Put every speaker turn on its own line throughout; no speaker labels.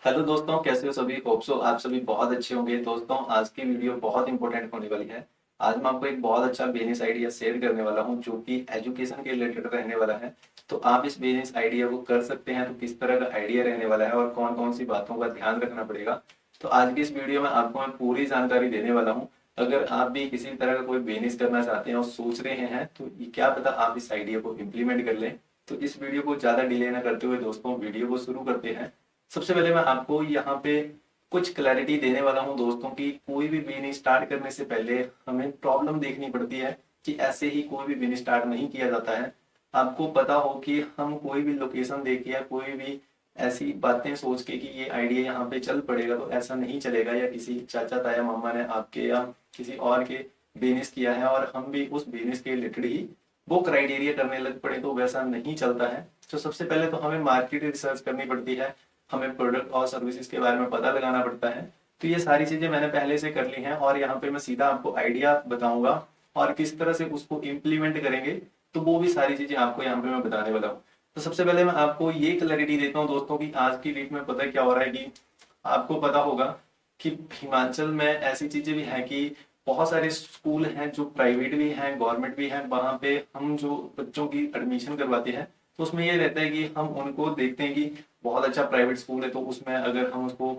Hello दोस्तों, कैसे हो सभी। होप सो आप सभी बहुत अच्छे होंगे। दोस्तों, आज की वीडियो बहुत इंपॉर्टेंट होने वाली है। आज मैं आपको एक बहुत अच्छा बिजनेस आइडिया शेयर करने वाला हूं जो कि एजुकेशन के रिलेटेड रहने वाला है। तो आप इस बिजनेस आइडिया को कर सकते हैं। तो किस तरह का आइडिया रहने वाला है और कौन कौन सी बातों का ध्यान रखना पड़ेगा, तो आज की इस वीडियो में आपको मैं पूरी जानकारी देने वाला हूँ। अगर आप भी किसी तरह का कोई बिजनेस करना चाहते हैं और सोच रहे हैं तो क्या पता आप इस आइडिया को इम्प्लीमेंट कर लें। तो इस वीडियो को ज्यादा डिले ना करते हुए दोस्तों वीडियो को शुरू करते हैं। सबसे पहले मैं आपको यहाँ पे कुछ क्लैरिटी देने वाला हूँ दोस्तों की कोई भी बिजनेस स्टार्ट करने से पहले हमें प्रॉब्लम देखनी पड़ती है कि ऐसे ही कोई भी बिजनेस स्टार्ट नहीं किया जाता है। आपको पता हो कि हम कोई भी लोकेशन देख के या कोई भी ऐसी बातें सोच के कि ये आइडिया यहाँ पे चल पड़ेगा तो ऐसा नहीं चलेगा, या किसी चाचा ताया मामा ने आपके या किसी और के बिजनेस किया है और हम भी उस बिजनेस के रिलेटेड ही वो क्राइटेरिया करने लग पड़े तो वैसा नहीं चलता है। तो सबसे पहले तो हमें मार्केट रिसर्च करनी पड़ती है, हमें प्रोडक्ट और सर्विसेज के बारे में पता लगाना पड़ता है। तो ये सारी चीजें मैंने पहले से कर ली हैं और यहाँ पे मैं सीधा आपको आइडिया बताऊंगा और किस तरह से उसको इम्प्लीमेंट करेंगे। तो वो भी सारी चीजें आपको यहाँ पे मैं बताने वाला हूँ। तो सबसे पहले मैं आपको ये क्लैरिटी देता हूँ दोस्तों की आज की डेट में पता क्या हो रहा है कि आपको पता होगा कि हिमाचल में ऐसी चीजें भी हैं कि बहुत सारे स्कूल हैं जो प्राइवेट भी हैं गवर्नमेंट भी हैं। वहां पे हम जो बच्चों की एडमिशन करवाते हैं तो उसमें ये रहता है कि हम उनको देखते हैं कि बहुत अच्छा प्राइवेट स्कूल है तो उसमें अगर हम उसको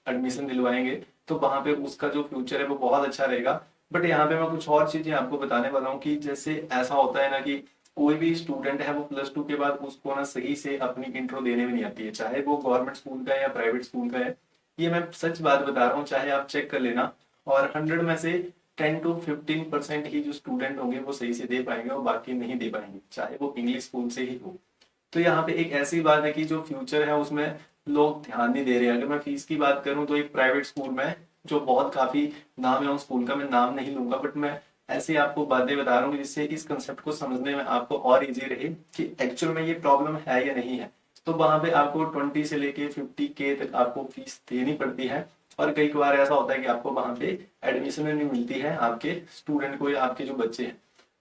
एडमिशन दिलवाएंगे तो वहां पे उसका जो फ्यूचर है वो बहुत अच्छा रहेगा। बट यहाँ पे मैं कुछ और चीजें आपको बताने वाला हूँ कि जैसे ऐसा होता है ना कि कोई भी स्टूडेंट है वो +2 के बाद उसको ना सही से अपनी इंट्रो देने में नहीं आती है, चाहे वो गवर्नमेंट स्कूल का है या प्राइवेट स्कूल का है। ये मैं सच बात बता रहा हूँ, चाहे आप चेक कर लेना। और 100 में से 10 to 15% ही जो स्टूडेंट होंगे वो सही से दे पाएंगे और बाकी नहीं दे पाएंगे, चाहे वो इंग्लिश स्कूल से ही हो। तो यहाँ पे एक ऐसी बात है कि जो फ्यूचर है उसमें लोग ध्यान नहीं दे रहे हैं। अगर मैं फीस की बात करूं तो एक प्राइवेट स्कूल में जो बहुत काफी नाम है उस स्कूल का, मैं नाम नहीं लूंगा, बट मैं ऐसे आपको बातें बता रहा हूँ जिससे इस कंसेप्ट को समझने में आपको और इजी रहे कि एक्चुअल में ये प्रॉब्लम है या नहीं है। तो वहां पे आपको 20 से लेके 50K तक आपको फीस देनी पड़ती है। और कई बार ऐसा होता है कि आपको वहां पे एडमिशन नहीं मिलती है आपके स्टूडेंट को या आपके जो बच्चे हैं।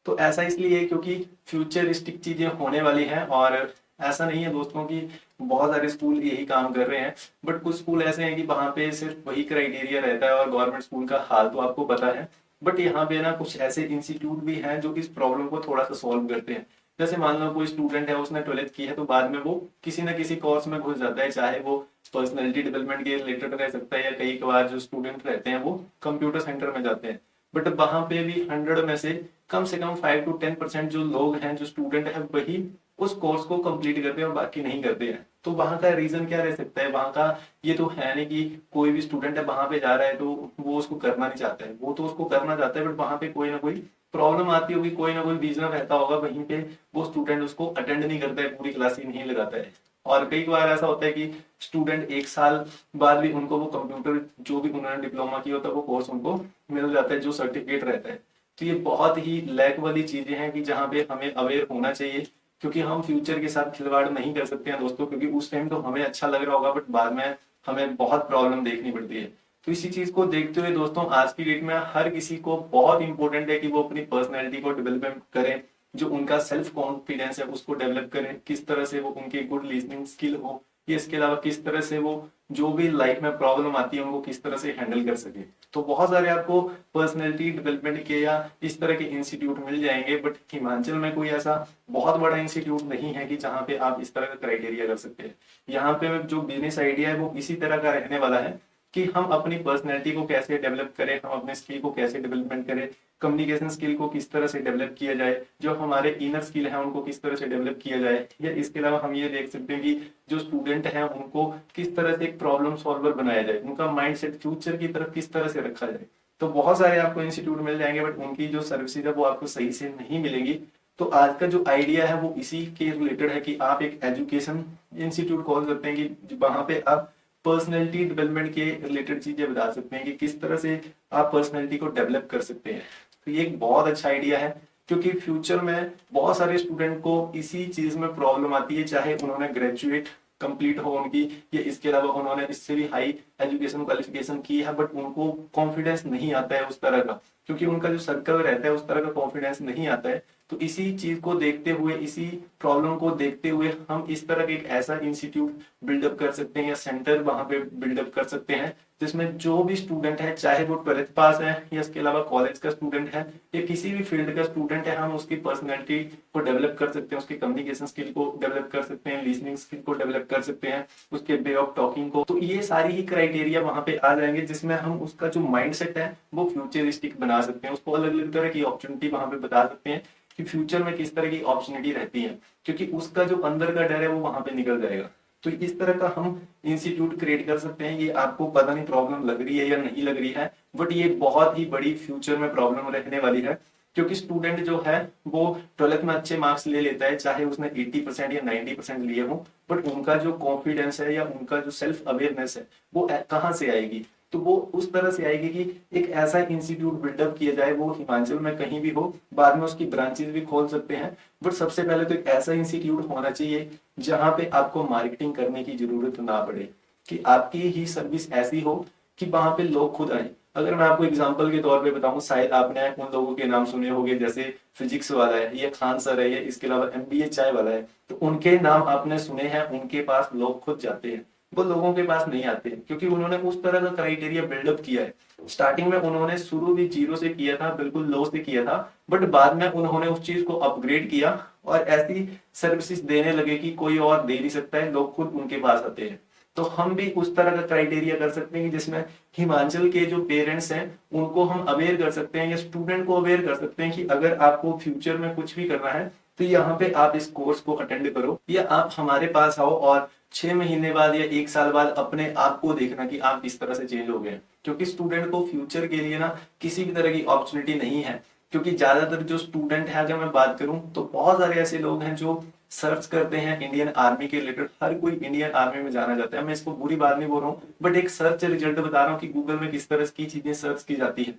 तो ऐसा इसलिए है क्योंकि फ्यूचरिस्टिक चीजें होने वाली हैं। और ऐसा नहीं है दोस्तों कि बहुत सारे स्कूल यही काम कर रहे हैं, बट कुछ स्कूल ऐसे हैं कि वहां पे सिर्फ वही क्राइटेरिया रहता है और गवर्नमेंट स्कूल का हाल तो आपको पता है। बट यहाँ पे ना कुछ ऐसे इंस्टीट्यूट भी हैं जो इस प्रॉब्लम को थोड़ा सा सॉल्व करते हैं। जैसे मान लो कोई स्टूडेंट है उसने 12th की है तो बाद में वो किसी ना किसी कोर्स में घुस जाता है, चाहे वो पर्सनैलिटी डेवलपमेंट के रिलेटेड रह सकता है या कई बार जो स्टूडेंट रहते हैं वो कंप्यूटर सेंटर में जाते हैं। बट वहां पे भी 100 में से कम 5 to 10% जो लोग हैं जो स्टूडेंट है वही उस कोर्स को कंप्लीट करते हैं और बाकी नहीं करते हैं। तो वहां का रीजन क्या रह सकता है, वहां का ये तो है नहीं कि कोई भी स्टूडेंट है वहां पे जा रहा है तो वो उसको करना नहीं चाहता है, वो तो उसको करना चाहता है, बट वहां पे कोई ना कोई प्रॉब्लम आती होगी, कोई ना कोई रीजन रहता होगा वहीं पे वो स्टूडेंट उसको अटेंड नहीं करता है, पूरी क्लास ही नहीं लगाता है। और कई बार ऐसा होता है कि स्टूडेंट 1 साल बाद भी उनको वो कंप्यूटर जो भी उन्होंने डिप्लोमा किया होता है वो कोर्स उनको मिल जाता है जो सर्टिफिकेट रहता है। तो ये बहुत ही लैक वाली चीजें हैं कि जहाँ पे हमें अवेयर होना चाहिए, क्योंकि हम फ्यूचर के साथ खिलवाड़ नहीं कर सकते हैं दोस्तों। क्योंकि उस टाइम तो हमें अच्छा लग रहा होगा बट बाद में हमें बहुत प्रॉब्लम देखनी पड़ती है। तो इसी चीज को देखते हुए दोस्तों आज की डेट में हर किसी को बहुत इंपॉर्टेंट है कि वो अपनी पर्सनैलिटी को डेवलपमेंट करें, जो उनका सेल्फ कॉन्फिडेंस है उसको डेवलप करें, किस तरह से वो उनकी गुड लिसनिंग स्किल हो, ये इसके अलावा किस तरह से वो जो भी लाइफ में प्रॉब्लम आती है उनको किस तरह से हैंडल कर सके। तो बहुत सारे आपको पर्सनैलिटी डेवलपमेंट के या इस तरह के इंस्टीट्यूट मिल जाएंगे, बट हिमाचल में कोई ऐसा बहुत बड़ा इंस्टीट्यूट नहीं है कि जहाँ पे आप इस तरह का क्राइटेरिया कर सकते हैं। यहाँ पे जो बिजनेस आइडिया है वो इसी तरह का रहने वाला है कि हम अपनी पर्सनैलिटी को कैसे डेवलप करें, हम अपने स्किल को कैसे डेवलपमेंट करें, कम्युनिकेशन स्किल को किस तरह से डेवलप किया जाए, जो हमारे इनर स्किल है उनको किस तरह से डेवलप किया जाए। या इसके अलावा हम ये देख सकते हैं कि जो स्टूडेंट है उनको किस तरह से एक प्रॉब्लम सॉल्वर बनाया जाए, उनका माइंडसेट फ्यूचर की तरफ किस तरह से रखा जाए। तो बहुत सारे आपको इंस्टीट्यूट मिल जाएंगे बट उनकी जो सर्विसेज है वो आपको सही से नहीं मिलेंगी। तो आज का जो आइडिया है वो इसी के रिलेटेड है कि आप एक एजुकेशन इंस्टीट्यूट खोल सकते हैं कि वहां पे आप पर्सनैलिटी डेवलपमेंट के रिलेटेड चीजें बता सकते हैं कि किस तरह से आप पर्सनैलिटी को डेवलप कर सकते हैं। तो ये एक बहुत अच्छा आइडिया है क्योंकि फ्यूचर में बहुत सारे स्टूडेंट को इसी चीज में प्रॉब्लम आती है, चाहे उन्होंने ग्रेजुएट कंप्लीट हो उनकी या इसके अलावा उन्होंने इससे भी हाई एजुकेशन क्वालिफिकेशन की है, बट उनको कॉन्फिडेंस नहीं आता है उस तरह का, क्योंकि उनका जो सर्कल रहता है उस तरह का कॉन्फिडेंस नहीं आता है। तो इसी चीज को देखते हुए, इसी प्रॉब्लम को देखते हुए हम इस तरह का एक ऐसा इंस्टीट्यूट बिल्डअप कर सकते हैं या सेंटर वहां पे बिल्डअप कर सकते हैं जिसमें जो भी स्टूडेंट है, चाहे वो 12th पास है या इसके अलावा कॉलेज का स्टूडेंट है या किसी भी फील्ड का स्टूडेंट है, हम उसकी पर्सनैलिटी को डेवलप कर सकते हैं, उसकी कम्युनिकेशन स्किल को डेवलप कर सकते हैं, लिसनिंग स्किल को डेवलप कर सकते हैं, उसके वे ऑफ टॉकिंग को। तो ये सारी ही क्राइटेरिया वहां पे आ जाएंगे जिसमें हम उसका जो माइंडसेट है वो फ्यूचरिस्टिक बना सकते हैं, उसको अलग अलग तरह की अपॉर्चुनिटी वहां पे बता सकते हैं कि फ्यूचर में किस तरह की अपॉर्चुनिटी रहती है, क्योंकि उसका जो अंदर का डर है वो वहां पे निकल जाएगा। तो इस तरह का हम इंस्टीट्यूट क्रिएट कर सकते हैं। ये आपको पता नहीं प्रॉब्लम लग रही है या नहीं लग रही है, बट ये बहुत ही बड़ी फ्यूचर में प्रॉब्लम रहने वाली है, क्योंकि स्टूडेंट जो है वो 12th में अच्छे मार्क्स ले लेता है, चाहे उसने 80% या 90% लिए हो, बट उनका जो कॉन्फिडेंस है या उनका जो सेल्फ अवेयरनेस है वो कहाँ से आएगी? तो वो उस तरह से आएगी कि एक ऐसा इंस्टीट्यूट बिल्डअप किया जाए, वो हिमाचल में कहीं भी हो, बाद में उसकी ब्रांचेस भी खोल सकते हैं, बट सबसे पहले तो एक ऐसा इंस्टीट्यूट होना चाहिए जहां पे आपको मार्केटिंग करने की जरूरत ना पड़े, कि आपकी ही सर्विस ऐसी हो कि वहां पे लोग खुद आए। अगर मैं आपको एग्जांपल के तौर पे बताऊं, शायद आपने उन लोगों के नाम सुने होंगे जैसे फिजिक्स वाला है, या खान सर है, या इसके अलावा एमबीए चाय वाला है, तो उनके नाम आपने सुने हैं, उनके पास लोग खुद जाते हैं, वो लोगों के पास नहीं आते, क्योंकि उन्होंने उस तरह का क्राइटेरिया बिल्डअप किया है। स्टार्टिंग में उन्होंने शुरू भी जीरो से किया था, बिल्कुल लो से किया था, बट बाद में उन्होंने उस चीज को अपग्रेड किया और ऐसी सर्विसेज देने लगे कि कोई और दे नहीं सकता है, लोग खुद उनके पास आते हैं। तो हम भी उस तरह का क्राइटेरिया कर सकते हैं कि जिसमें हिमाचल के जो पेरेंट्स हैं उनको हम अवेयर कर सकते हैं, या स्टूडेंट को अवेयर कर सकते हैं कि अगर आपको फ्यूचर में कुछ भी करना है तो यहाँ पे आप इस कोर्स को अटेंड करो, या आप हमारे पास आओ और 6 महीने बाद या 1 साल बाद अपने आप को देखना कि आप इस तरह से चेंज हो गए। क्योंकि स्टूडेंट को फ्यूचर के लिए ना किसी भी तरह की अपॉर्चुनिटी नहीं है, क्योंकि ज्यादातर जो स्टूडेंट है, अगर मैं बात करूं तो बहुत सारे ऐसे लोग हैं जो सर्च करते हैं इंडियन आर्मी के रिलेटेड, हर कोई इंडियन आर्मी में जाना चाहता है, मैं इसको बुरी बात नहीं बोल रहा हूँ, बट एक सर्च रिजल्ट बता रहा हूँ कि गूगल में किस तरह की चीजें सर्च की जाती है।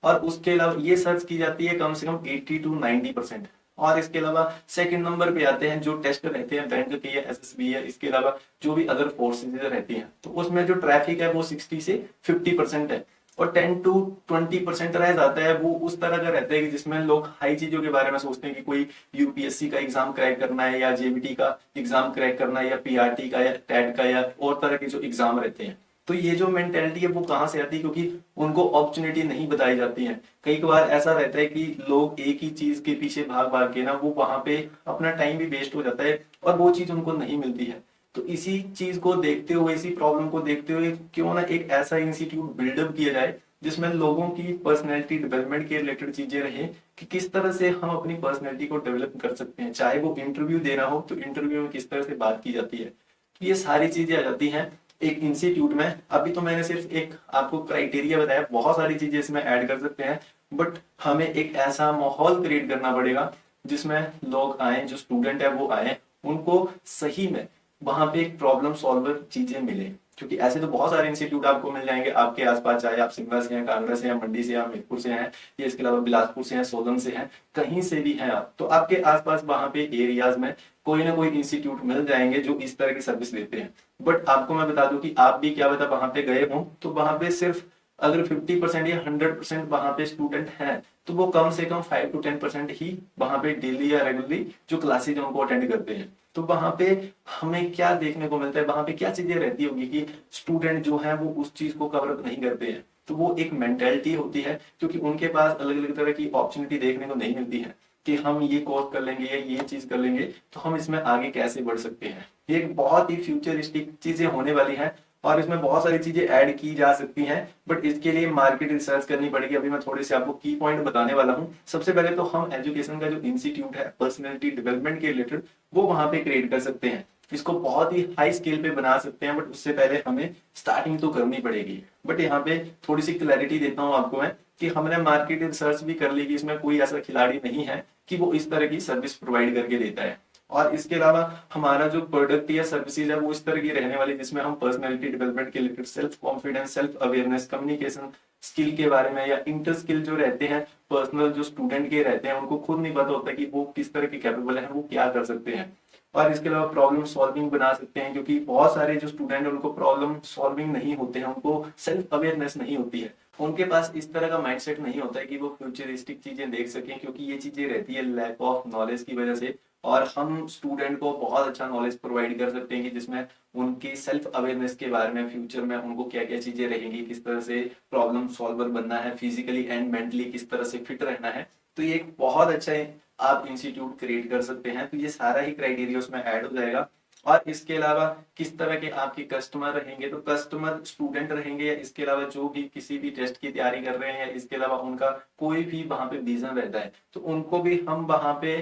और उसके अलावा ये सर्च की जाती है कम से कम 80 to 90%। और इसके अलावा सेकंड नंबर पे आते हैं जो टेस्ट रहते हैं बैंक के या एसएसबी या इसके अलावा जो भी अदर फोर्सेज रहती हैं, तो उसमें जो ट्रैफिक है वो 60 से 50% है, और 10 to 20% रह जाता है वो उस तरह का रहता है कि जिसमें लोग हाई चीजों के बारे में सोचते हैं कि कोई यूपीएससी का एग्जाम क्रैक करना है, या जेबीटी का एग्जाम क्रैक करना है, या पीआरटी का या टेट का, या और तरह के जो एग्जाम रहते हैं। तो ये जो मेंटेलिटी है वो कहाँ से आती है? क्योंकि उनको अपॉर्चुनिटी नहीं बताई जाती है। कई बार ऐसा रहता है कि लोग एक ही चीज के पीछे भाग भाग के ना वो वहां पे अपना टाइम भी वेस्ट हो जाता है और वो चीज उनको नहीं मिलती है। तो इसी चीज को देखते हुए, इसी प्रॉब्लम को देखते हुए क्यों ना एक ऐसा इंस्टीट्यूट बिल्डअप किया जाए जिसमें लोगों की पर्सनैलिटी डेवलपमेंट के रिलेटेड चीजें रहे, कि किस तरह से हम अपनी पर्सनैलिटी को डेवलप कर सकते हैं, चाहे वो इंटरव्यू देना हो तो इंटरव्यू में किस तरह से बात की जाती है। तो ये सारी चीजें आ जाती हैं एक इंस्टीट्यूट में। अभी तो मैंने सिर्फ एक आपको क्राइटेरिया बताया, बहुत सारी चीजें इसमें ऐड कर सकते हैं, बट हमें एक ऐसा माहौल क्रिएट करना पड़ेगा जिसमें लोग आए, जो स्टूडेंट है वो आए, उनको सही में वहां पे एक प्रॉब्लम सॉल्वर चीजें मिले। क्योंकि ऐसे तो बहुत सारे इंस्टीट्यूट आपको मिल जाएंगे आपके आसपास, चाहे आप शिमला से हैं, कांगड़ा से हैं, मंडी से हैं, हमीरपुर से हैं, या इसके अलावा बिलासपुर से हैं, सोलन से हैं, कहीं से भी हैं आप, तो आपके आसपास वहां पे एरियाज में कोई ना कोई इंस्टीट्यूट मिल जाएंगे जो इस तरह की सर्विस देते हैं। बट आपको मैं बता दूं कि आप भी क्या बता वहां पे गए हो तो वहां पे सिर्फ अगर 50% या 100% वहां पे स्टूडेंट हैं तो वो कम से कम 5 to 10% ही वहां पे डेली या रेगुलरली जो क्लासेज है उनको अटेंड करते हैं। तो वहां पे हमें क्या देखने को मिलता है, वहां पे क्या चीजें रहती होगी कि स्टूडेंट जो है वो उस चीज को कवर अप नहीं करते हैं। तो वो एक मेंटेलिटी होती है, क्योंकि उनके पास अलग अलग तरह की अपॉर्चुनिटी देखने को नहीं मिलती है कि हम ये कोर्स कर लेंगे या ये चीज कर लेंगे तो हम इसमें आगे कैसे बढ़ सकते हैं। ये एक बहुत ही फ्यूचरिस्टिक चीजें होने वाली हैं और इसमें बहुत सारी चीजें ऐड की जा सकती हैं, बट इसके लिए मार्केट रिसर्च करनी पड़ेगी। अभी मैं थोड़े से आपको की पॉइंट बताने वाला हूँ। सबसे पहले तो हम एजुकेशन का जो इंस्टीट्यूट है पर्सनैलिटी डेवलपमेंट के रिलेटेड वो वहां पे क्रिएट कर सकते हैं, इसको बहुत ही हाई स्केल पे बना सकते हैं, बट उससे पहले हमें स्टार्टिंग तो करनी पड़ेगी। बट यहाँ पे थोड़ी सी क्लैरिटी देता हूँ आपको मैं कि हमने मार्केट रिसर्च भी कर ली कि इसमें कोई ऐसा खिलाड़ी नहीं है कि वो इस तरह की सर्विस प्रोवाइड करके देता है। और इसके अलावा हमारा जो प्रोडक्ट या सर्विसेज है वो इस तरह की रहने वाली जिसमें हम पर्सनैलिटी डेवलपमेंट के related self confidence, self awareness, communication skill के बारे में, या इंटर स्किल जो रहते हैं पर्सनल जो स्टूडेंट के रहते हैं उनको खुद नहीं पता होता कि वो किस तरह के कैपेबल है, वो क्या कर सकते हैं। और इसके अलावा प्रॉब्लम सॉल्विंग बना सकते हैं, क्योंकि बहुत सारे जो स्टूडेंट है उनको प्रॉब्लम सॉल्विंग नहीं होते हैं, उनको सेल्फ अवेयरनेस नहीं होती है, उनके पास इस तरह का माइंडसेट नहीं होता है कि वो फ्यूचरिस्टिक चीजें देख सकें, क्योंकि ये चीजें रहती है लैक ऑफ नॉलेज की वजह से। और हम स्टूडेंट को बहुत अच्छा नॉलेज प्रोवाइड कर सकते हैं कि जिसमें उनकी सेल्फ अवेयरनेस के बारे में फ्यूचर में उनको क्या क्या चीजें रहेंगी, किस तरह से प्रॉब्लम सॉल्वर बनना है, फिजिकली एंड मेंटली किस तरह से फिट रहना है। तो ये एक बहुत अच्छा आप इंस्टीट्यूट क्रिएट कर सकते हैं। तो ये सारा ही क्राइटेरिया उसमें ऐड हो जाएगा। और इसके अलावा किस तरह के आपके कस्टमर रहेंगे, तो कस्टमर स्टूडेंट रहेंगे या इसके अलावा जो भी किसी भी टेस्ट की तैयारी कर रहे हैं, या इसके अलावा उनका कोई भी वहां पे विजन रहता है, तो उनको भी हम वहां पे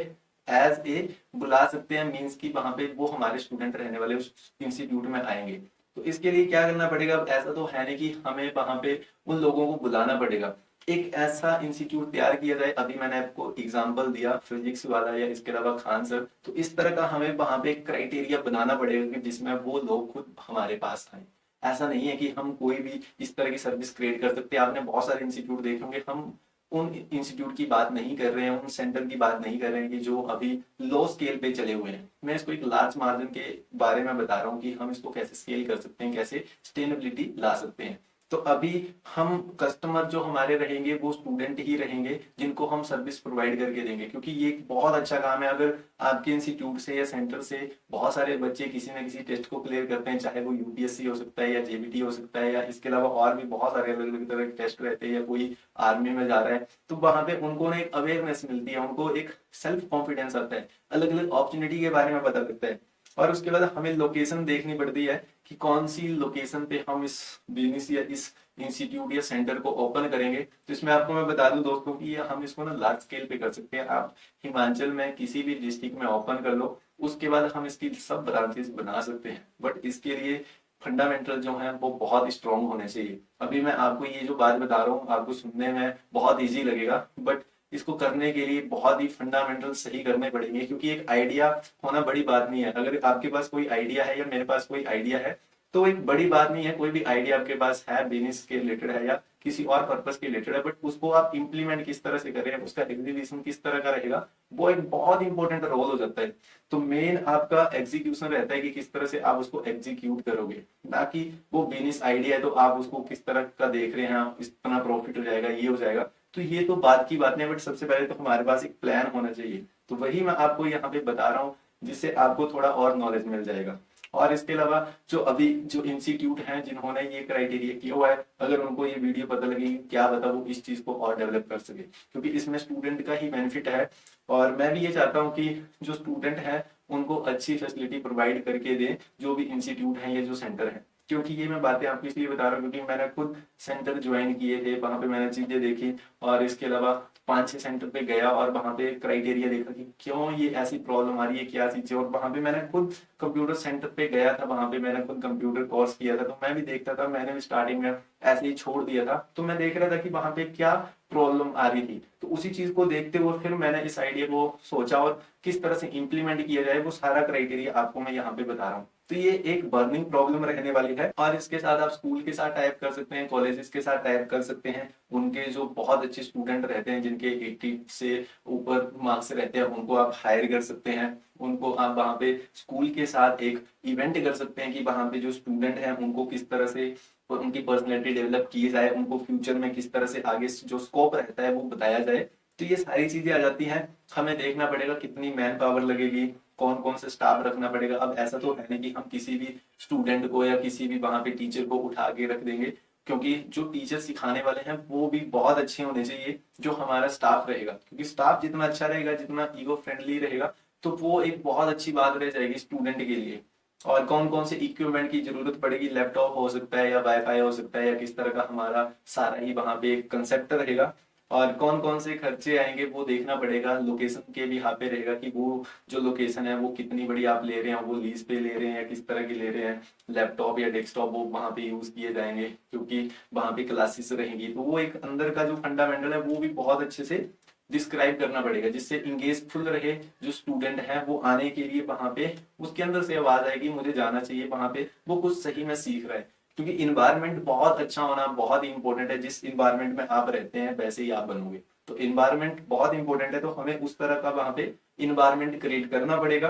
एज ए बुला सकते हैं। मींस कि वहां पे वो हमारे स्टूडेंट रहने वाले उस इंस्टीट्यूट में आएंगे। तो इसके लिए क्या करना पड़ेगा, अब ऐसा तो है नहीं कि हमें वहां पे उन लोगों को बुलाना पड़ेगा। एक ऐसा इंस्टीट्यूट तैयार किया जाए, अभी मैंने आपको एग्जांपल दिया फिजिक्स वाला या इसके अलावा खान सर, तो इस तरह का हमें वहां पे क्राइटेरिया बनाना पड़ेगा कि जिसमें वो लोग खुद हमारे पास आए। ऐसा नहीं है कि हम कोई भी इस तरह की सर्विस क्रिएट कर सकते हैं। आपने बहुत सारे इंस्टीट्यूट देखे होंगे, हम उन इंस्टीट्यूट की बात नहीं कर रहे हैं, उन सेंटर की बात नहीं कर रहे हैं कि जो अभी लो स्केल पे चले हुए हैं। मैं इसको एक लार्ज मार्जिन के बारे में बता रहा हूँ कि हम इसको कैसे स्केल कर सकते हैं, कैसे सस्टेनेबिलिटी ला सकते हैं। तो अभी हम कस्टमर जो हमारे रहेंगे वो स्टूडेंट ही रहेंगे, जिनको हम सर्विस प्रोवाइड करके देंगे, क्योंकि ये एक बहुत अच्छा काम है। अगर आपके इंस्टीट्यूट से या सेंटर से बहुत सारे बच्चे किसी ना किसी टेस्ट को क्लियर करते हैं, चाहे वो यूपीएससी हो सकता है या जेबीटी हो सकता है, या इसके अलावा और भी बहुत सारे अलग अलग तरह के टेस्ट रहते हैं, या कोई आर्मी में जा रहा है, तो वहां पे उनको ना एक अवेयरनेस मिलती है, उनको एक सेल्फ कॉन्फिडेंस आता है, अलग अलग अपॉर्चुनिटी के बारे में पता लगता है। और उसके बाद हमें लोकेशन देखनी पड़ती है कि कौन सी लोकेशन पे हम इस बिजनेस या इस इंस्टीट्यूट या सेंटर को ओपन करेंगे। तो इसमें आपको मैं बता दूं दोस्तों कि हम इसको ना लार्ज स्केल पे कर सकते हैं। आप हिमाचल में किसी भी डिस्ट्रिक्ट में ओपन कर लो, उसके बाद हम इसकी सब ब्रांचेस बना सकते हैं। बट इसके लिए फंडामेंटल जो है वो बहुत स्ट्रांग होने चाहिए। अभी मैं आपको ये जो बात बता रहा हूँ आपको सुनने में बहुत ईजी लगेगा, बट इसको करने के लिए बहुत ही फंडामेंटल सही करने पड़ेंगे, क्योंकि एक आइडिया होना बड़ी बात नहीं है। अगर आपके पास कोई आइडिया है या मेरे पास कोई आइडिया है, तो एक बड़ी बात नहीं है। कोई भी आइडिया आपके पास है, बिजनेस के रिलेटेड है या किसी और पर्पस के रिलेटेड है, बट उसको आप इंप्लीमेंट किस तरह से करें, उसका एग्जीक्यूशन किस तरह का रहेगा, वो एक बहुत इंपॉर्टेंट रोल हो जाता है। तो मेन आपका एग्जीक्यूशन रहता है कि किस तरह से आप उसको एग्जीक्यूट करोगे, ना कि वो बिजनेस आइडिया है तो आप उसको किस तरह का देख रहे हैं, इतना प्रॉफिट हो जाएगा, ये हो जाएगा। तो ये तो बात की बात नहीं, बट सबसे पहले तो हमारे पास एक प्लान होना चाहिए। तो वही मैं आपको यहाँ पे बता रहा हूँ, जिससे आपको थोड़ा और नॉलेज मिल जाएगा। और इसके अलावा जो अभी जो इंस्टीट्यूट हैं जिन्होंने ये क्राइटेरिया किया हुआ है, अगर उनको ये वीडियो पता लगेगी, क्या पता वो इस चीज को और डेवलप कर सके, क्योंकि इसमें स्टूडेंट का ही बेनिफिट है। और मैं भी ये चाहता हूँ कि जो स्टूडेंट है उनको अच्छी फैसिलिटी प्रोवाइड करके दें, जो भी इंस्टीट्यूट है या जो सेंटर है। क्योंकि ये मैं बातें आपको इसलिए बता रहा हूँ क्योंकि मैंने खुद सेंटर ज्वाइन किए थे, वहां पे मैंने चीजें देखी। और इसके अलावा 5-6 सेंटर पे गया और वहां पे क्राइटेरिया देखा कि क्यों ये ऐसी प्रॉब्लम आ रही है, क्या चीजें। और वहां पे मैंने खुद कंप्यूटर सेंटर पे गया था, वहां पे मैंने खुद कंप्यूटर कोर्स किया था, तो मैं भी देखता था। मैंने भी स्टार्टिंग में ऐसे ही छोड़ दिया था, तो मैं देख रहा था कि वहां पे क्या प्रॉब्लम आ रही थी। तो उसी चीज को देखते हुए फिर मैंने इस आइडिया को सोचा और किस तरह से इंप्लीमेंट किया जाए, वो सारा क्राइटेरिया आपको मैं यहाँ पे बता रहा हूँ। तो ये एक बर्निंग प्रॉब्लम रहने वाली है। और इसके साथ आप स्कूल के साथ टाइप कर सकते हैं, कॉलेजेस के साथ टाइप कर सकते हैं। उनके जो बहुत अच्छे स्टूडेंट रहते हैं, जिनके 80 से ऊपर मार्क्स रहते हैं, उनको आप हायर कर सकते हैं। उनको आप वहां पे स्कूल के साथ एक इवेंट कर सकते हैं कि वहां पे जो स्टूडेंट हैं उनको किस तरह से उनकी पर्सनैलिटी डेवलप की जाए, उनको फ्यूचर में किस तरह से आगे जो स्कोप रहता है वो बताया जाए। तो ये सारी चीजें आ जाती हैं। हमें देखना पड़ेगा कितनी मैन पावर लगेगी, कौन कौन से स्टाफ रखना पड़ेगा। अब ऐसा तो है नहीं कि हम किसी भी स्टूडेंट को या किसी भी वहां पे टीचर को उठा के रख देंगे, क्योंकि जो टीचर सिखाने वाले हैं वो भी बहुत अच्छे होने चाहिए, जो हमारा स्टाफ रहेगा। क्योंकि स्टाफ जितना अच्छा रहेगा, जितना ईगो फ्रेंडली रहेगा, तो वो एक बहुत अच्छी बात रह जाएगी स्टूडेंट के लिए। और कौन कौन से इक्विपमेंट की जरूरत पड़ेगी, लैपटॉप हो सकता है या वाईफाई हो सकता है, या किस तरह का हमारा सारा ही वहां पे एक कंसेप्ट रहेगा। और कौन कौन से खर्चे आएंगे वो देखना पड़ेगा। लोकेशन के भी यहाँ पे रहेगा कि वो जो लोकेशन है वो कितनी बड़ी आप ले रहे हैं, वो लीज पे ले रहे हैं या किस तरह की ले रहे हैं। लैपटॉप या डेस्कटॉप वो वहां पे यूज किए जाएंगे, क्योंकि वहां पे क्लासेस रहेंगी। तो वो एक अंदर का जो फंडामेंटल है वो भी बहुत अच्छे से डिस्क्राइब करना पड़ेगा, जिससे इंगेजफुल रहे जो स्टूडेंट है, वो आने के लिए वहां पे उसके अंदर से आवाज आएगी मुझे जाना चाहिए वहां पे, वो कुछ सही में सीख रहा है। क्योंकि इन्वायरमेंट बहुत अच्छा होना बहुत ही इंपॉर्टेंट है। जिस इन्वायरमेंट में आप रहते हैं वैसे ही आप बनोगे। तो इन्वायरमेंट बहुत इंपॉर्टेंट है, तो हमें उस तरह का वहां पे इन्वायरमेंट क्रिएट करना पड़ेगा।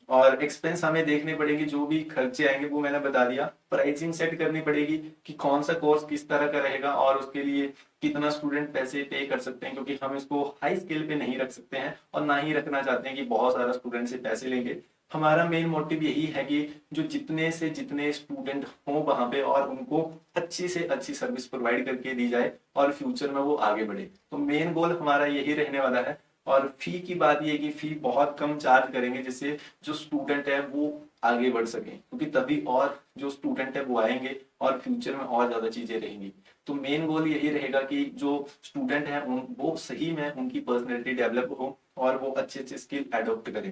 और एक्सपेंस हमें देखने पड़ेगी, जो भी खर्चे आएंगे वो मैंने बता दिया। प्राइसिंग सेट करनी पड़ेगी कि कौन सा कोर्स किस तरह का रहेगा और उसके लिए कितना स्टूडेंट पैसे पे कर सकते हैं, क्योंकि हम इसको हाई स्केल पे नहीं रख सकते हैं और ना ही रखना चाहते हैं कि बहुत सारा स्टूडेंट से पैसे लेंगे। हमारा मेन मोटिव यही है कि जो जितने से जितने स्टूडेंट हों वहां पे, और उनको अच्छी से अच्छी सर्विस प्रोवाइड करके दी जाए और फ्यूचर में वो आगे बढ़े। तो मेन गोल हमारा यही रहने वाला है। और फी की बात ये कि फी बहुत कम चार्ज करेंगे, जिससे जो स्टूडेंट है वो आगे बढ़ सके, क्योंकि तभी और जो स्टूडेंट है वो आएंगे और फ्यूचर में और ज्यादा चीजें रहेंगी। तो मेन गोल यही रहेगा कि जो स्टूडेंट है वो सही में उनकी पर्सनैलिटी डेवलप हो और वो अच्छे अच्छे स्किल एडॉप्ट करें।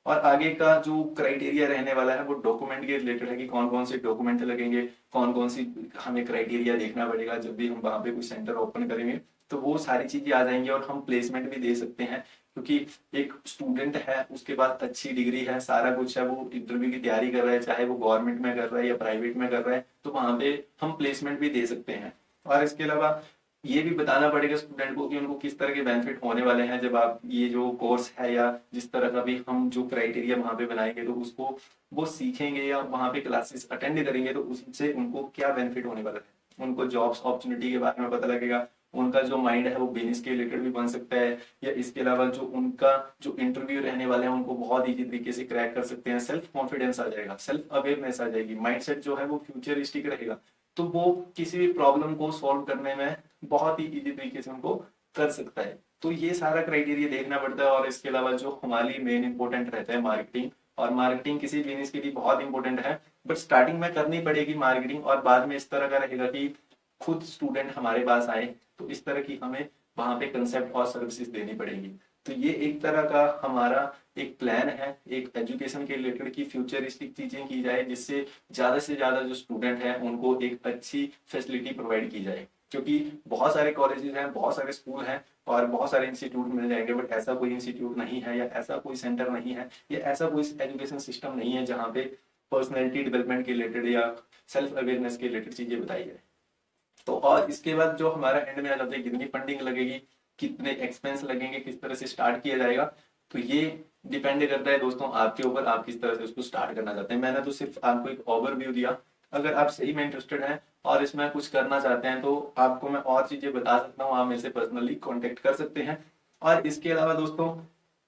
और आगे का जो क्राइटेरिया रहने वाला है वो डॉक्यूमेंट के रिलेटेड है कि कौन कौन से डॉक्यूमेंट लगेंगे, कौन कौन सी हमें क्राइटेरिया देखना पड़ेगा जब भी हम वहां पे कोई सेंटर ओपन करेंगे। तो वो सारी चीजें आ जाएंगी और हम प्लेसमेंट भी दे सकते हैं, क्योंकि एक स्टूडेंट है उसके पास अच्छी डिग्री है, सारा कुछ है, वो इंटरव्यू की तैयारी कर रहा है, चाहे वो गवर्नमेंट में कर रहा है या प्राइवेट में कर रहा है, तो वहां पे हम प्लेसमेंट भी दे सकते हैं। और इसके अलावा ये भी बताना पड़ेगा स्टूडेंट को कि उनको किस तरह के बेनिफिट होने वाले हैं जब आप ये जो कोर्स है या जिस तरह का भी हम जो क्राइटेरिया वहां पे बनाएंगे तो उसको वो सीखेंगे या वहां पे क्लासेस अटेंड करेंगे, तो उससे उनको क्या बेनिफिट होने वाला है। उनको जॉब्स अपॉर्चुनिटी के बारे में पता लगेगा, उनका जो माइंड है वो बिजनेस के रिलेटेड भी बन सकता है, या इसके अलावा जो उनका जो इंटरव्यू रहने वाले हैं उनको बहुत ईजी तरीके से क्रैक कर सकते हैं। सेल्फ कॉन्फिडेंस आ जाएगा, सेल्फ अवेयरनेस आ जाएगी, माइंडसेट जो है वो फ्यूचरिस्टिक रहेगा, तो वो किसी भी प्रॉब्लम को सॉल्व करने में बहुत ही इजी तरीके से उनको कर सकता है। तो ये सारा क्राइटेरिया देखना पड़ता है। और इसके अलावा जो हमारी मेन इंपॉर्टेंट रहता है मार्केटिंग, और मार्केटिंग किसी बिजनेस के लिए बहुत इंपॉर्टेंट है, बट स्टार्टिंग में करनी पड़ेगी मार्केटिंग, और बाद में इस तरह का रहेगा कि खुद स्टूडेंट हमारे पास आए, तो इस तरह की हमें वहां पे कंसेप्ट और सर्विसेज देनी पड़ेगी। तो ये एक तरह का हमारा एक प्लान है एक एजुकेशन के रिलेटेड की फ्यूचरिस्टिक चीजें की जाए, जिससे ज्यादा जो स्टूडेंट है उनको एक अच्छी फैसिलिटी प्रोवाइड की जाए। क्योंकि बहुत सारे कॉलेजेस हैं, बहुत सारे स्कूल हैं और बहुत सारे इंस्टीट्यूट मिल जाएंगे, बट ऐसा कोई इंस्टीट्यूट नहीं है या ऐसा कोई सेंटर नहीं है या ऐसा कोई एजुकेशन सिस्टम नहीं है जहाँ पे पर्सनैलिटी डेवलपमेंट के रिलेटेड या सेल्फ अवेयरनेस के रिलेटेड चीजें बताई जाए। तो और इसके बाद जो हमारा एंड में आ जाता है कितनी फंडिंग लगेगी, कितने एक्सपेंस लगेंगे, किस तरह से स्टार्ट किया जाएगा, तो ये डिपेंड करता है दोस्तों आपके ऊपर, आप किस तरह से उसको स्टार्ट करना चाहते हैं। मैंने तो सिर्फ आपको एक ओवरव्यू दिया। अगर आप सही में इंटरेस्टेड हैं और इसमें कुछ करना चाहते हैं तो आपको मैं और चीजें बता सकता हूँ, आप मेरे से पर्सनली कॉन्टेक्ट कर सकते हैं। और इसके अलावा दोस्तों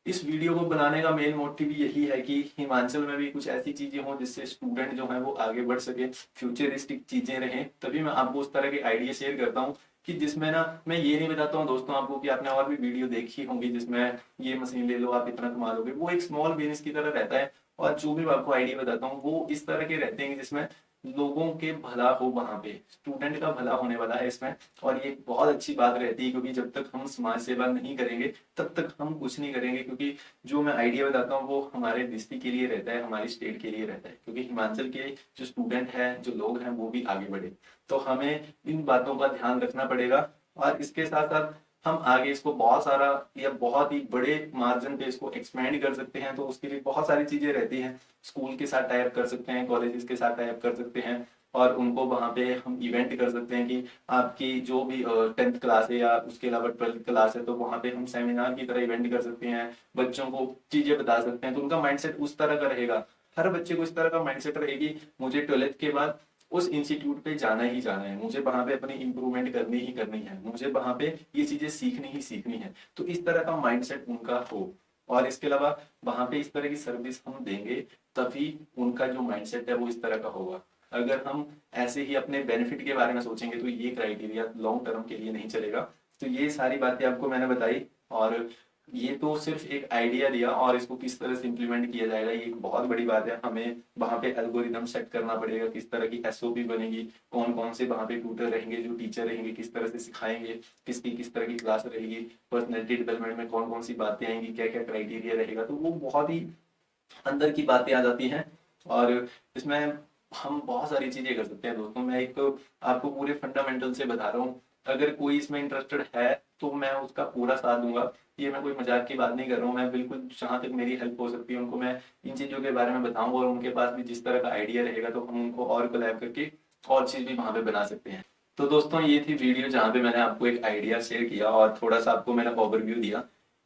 इस वीडियो को बनाने का मेन मोटिव यही है कि हिमाचल में भी कुछ ऐसी चीजें हों जिससे स्टूडेंट जो है वो आगे बढ़ सके, फ्यूचरिस्टिक चीजें रहें। तभी मैं आपको उस तरह के आइडिया शेयर करता हूँ कि जिसमें ना मैं ये नहीं बताता हूँ दोस्तों आपको कि आपने और भी वीडियो देखी होंगी जिसमें ये मशीन ले लो आप इतना कमा लोगे, वो एक स्मॉल बिजनेस की तरह रहता है। और जो भी मैं आपको आइडिया बताता हूँ वो इस तरह के रहते हैं जिसमें लोगों के भला हो, वहां पे स्टूडेंट का भला होने वाला है इसमें। और ये बहुत अच्छी बात रहती है, क्योंकि जब तक हम समाज सेवा नहीं करेंगे तब तक हम कुछ नहीं करेंगे। क्योंकि जो मैं आइडिया बताता हूँ वो हमारे डिस्ट्रिक्ट के लिए रहता है, हमारी स्टेट के लिए रहता है, क्योंकि हिमाचल के जो स्टूडेंट हैं जो लोग हैं वो भी आगे बढ़े। तो हमें इन बातों का ध्यान रखना पड़ेगा। और इसके साथ साथ हम आगे इसको बहुत सारा या बहुत ही बड़े मार्जिन पे इसको एक्सपेंड कर सकते हैं। तो उसके लिए बहुत सारी चीजें रहती हैं, स्कूल के साथ टाइप कर सकते हैं, कॉलेजेस के साथ टाइप कर सकते हैं, और उनको वहां पे हम इवेंट कर सकते हैं कि आपकी जो भी 10th क्लास है या उसके अलावा 12th क्लास है तो वहां पे हम सेमिनार की तरह इवेंट कर सकते हैं, बच्चों को चीजें बता सकते हैं। तो उनका माइंडसेट उस तरह का रहेगा, हर बच्चे को इस तरह का माइंडसेट रहेगी मुझे 12th के बाद उस इंस्टीट्यूट पे जाना ही जाना है, मुझे वहां पे अपनी इंप्रूवमेंट करनी ही करनी है, मुझे वहां पे ये चीजें सीखनी ही सीखनी है। तो इस तरह का माइंडसेट उनका हो। और इसके अलावा वहां पे इस तरह की सर्विस हम देंगे तभी उनका जो माइंडसेट है वो इस तरह का होगा। अगर हम ऐसे ही अपने बेनिफिट के बारे में सोचेंगे तो ये क्राइटेरिया लॉन्ग टर्म के लिए नहीं चलेगा। तो ये सारी बातें आपको मैंने बताई, और ये तो सिर्फ एक आइडिया दिया, और इसको किस तरह से इम्प्लीमेंट किया जाएगा ये एक बहुत बड़ी बात है। हमें वहां पे एल्गोरिदम सेट करना पड़ेगा, किस तरह की एसओपी बनेगी, कौन कौन से वहां पे ट्यूटर रहेंगे, जो टीचर रहेंगे किस तरह से सिखाएंगे, किसकी किस तरह की क्लास रहेगी, पर्सनैलिटी डेवलपमेंट में कौन कौन सी बातें आएंगी, क्या क्या क्राइटेरिया रहेगा, तो वो बहुत ही अंदर की बातें आ जाती हैं। और इसमें हम बहुत सारी चीजें कर सकते हैं दोस्तों। मैं एक आपको पूरे फंडामेंटल से बता रहा हूँ, अगर कोई इसमें इंटरेस्टेड है तो मैं उसका पूरा साथ दूंगा। ये मैं कोई मजाक की बात नहीं कर रहा हूँ, मैं बिल्कुल जहां तक मेरी हेल्प हो सकती है उनको मैं इन चीजों के बारे में बताऊंगा, और उनके पास भी जिस तरह का आइडिया रहेगा तो हम उनको और कोलैब करके और चीज भी वहां पे बना सकते हैं। तो दोस्तों ये थी वीडियो जहाँ पे मैंने आपको एक आइडिया शेयर किया और थोड़ा सा आपको मैंने ओवरव्यू दिया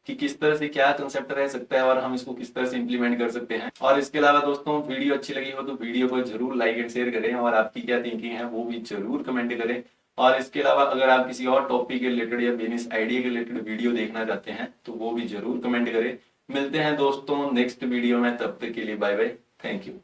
कि किस तरह से क्या कंसेप्ट रह सकता है और हम इसको किस तरह से इंप्लीमेंट कर सकते हैं। और इसके अलावा दोस्तों वीडियो अच्छी लगी हो तो वीडियो को जरूर लाइक एंड शेयर करें और आपकी क्या थिंकिंग है वो भी जरूर कमेंट करें। और इसके अलावा अगर आप किसी और टॉपिक के रिलेटेड या बिजनेस आइडिया के रिलेटेड वीडियो देखना चाहते हैं तो वो भी जरूर कमेंट करें। मिलते हैं दोस्तों नेक्स्ट वीडियो में, तब तक के लिए बाय बाय, थैंक यू।